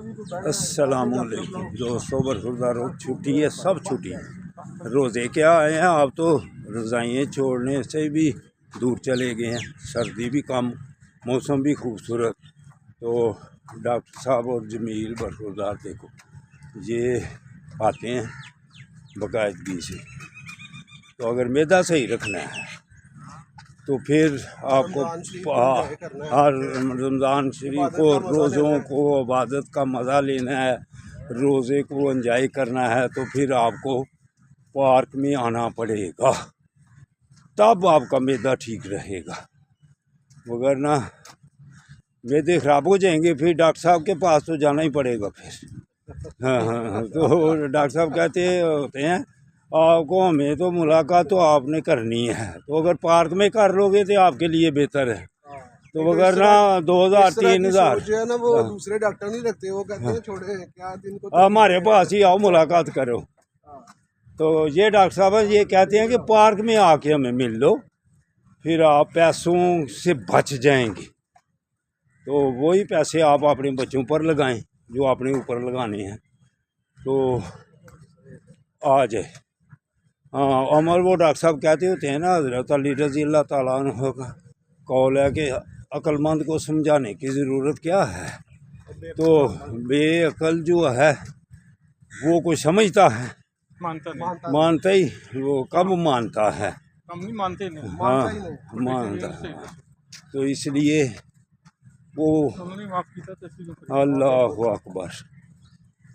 अस्सलामुअलैकुम दोस्तों, बरखुरदार रोज़ छुट्टी है, सब छुट्टी है। रोज़े क्या आए हैं, आप तो रज़ाइयाँ छोड़ने से भी दूर चले गए हैं। सर्दी भी कम, मौसम भी खूबसूरत। तो डॉक्टर साहब और जमील बरखुरदार देखो ये आते हैं बाकायदगी से। तो अगर मैदा सही रखना है तो फिर आपको हर रमज़ान शरीफ को, रोज़ों को, इबादत का मज़ा लेना है, रोज़े को एंजॉय करना है, तो फिर आपको पार्क में आना पड़ेगा, तब आपका मैदा ठीक रहेगा। वगरना मैदे ख़राब हो जाएंगे, फिर डॉक्टर साहब के पास तो जाना ही पड़ेगा फिर। हाँ, तो डॉक्टर साहब कहते होते हैं आपको, हमें तो मुलाकात तो आपने करनी है, तो अगर पार्क में कर लोगे तो आपके लिए बेहतर है। तो अगर ना 2000-3000 जो है ना वो दूसरे डॉक्टर नहीं रखते, वो कहते हैं छोड़े क्या दिन को हमारे पास ही आओ, मुलाकात करो। तो ये डॉक्टर साहब ये कहते हैं कि पार्क में आके हमें मिल लो, फिर आप पैसों से बच जाएंगे। तो वही पैसे आप अपने बच्चों पर लगाएं जो अपने ऊपर लगाने हैं। तो आ जाए। हाँ, अमर वो डॉक्टर साहब कहते होते हैं ना, हज़रत अली रज़ी अल्लाह ताला अन्हु का कौल है कि अक्लमंद को समझाने की ज़रूरत क्या है। तो बेअकल जो है वो कोई समझता है, मानता ही वो कब मानता है, हम नहीं मानते नहीं। हाँ मानता है। तो इसलिए वो अल्लाह अकबर।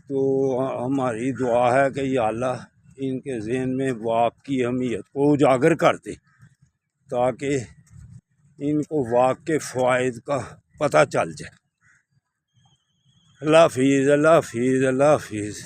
तो हमारी दुआ है कि या अल्लाह इनके ज़हन में वाक़ की अहमियत को उजागर कर दे, ताकि इनको वाक़ के फ़वाइद का पता चल जाए। अल्लाह हाफ़िज़, अल्लाह हाफ़िज़, अल्लाह हाफ़िज़।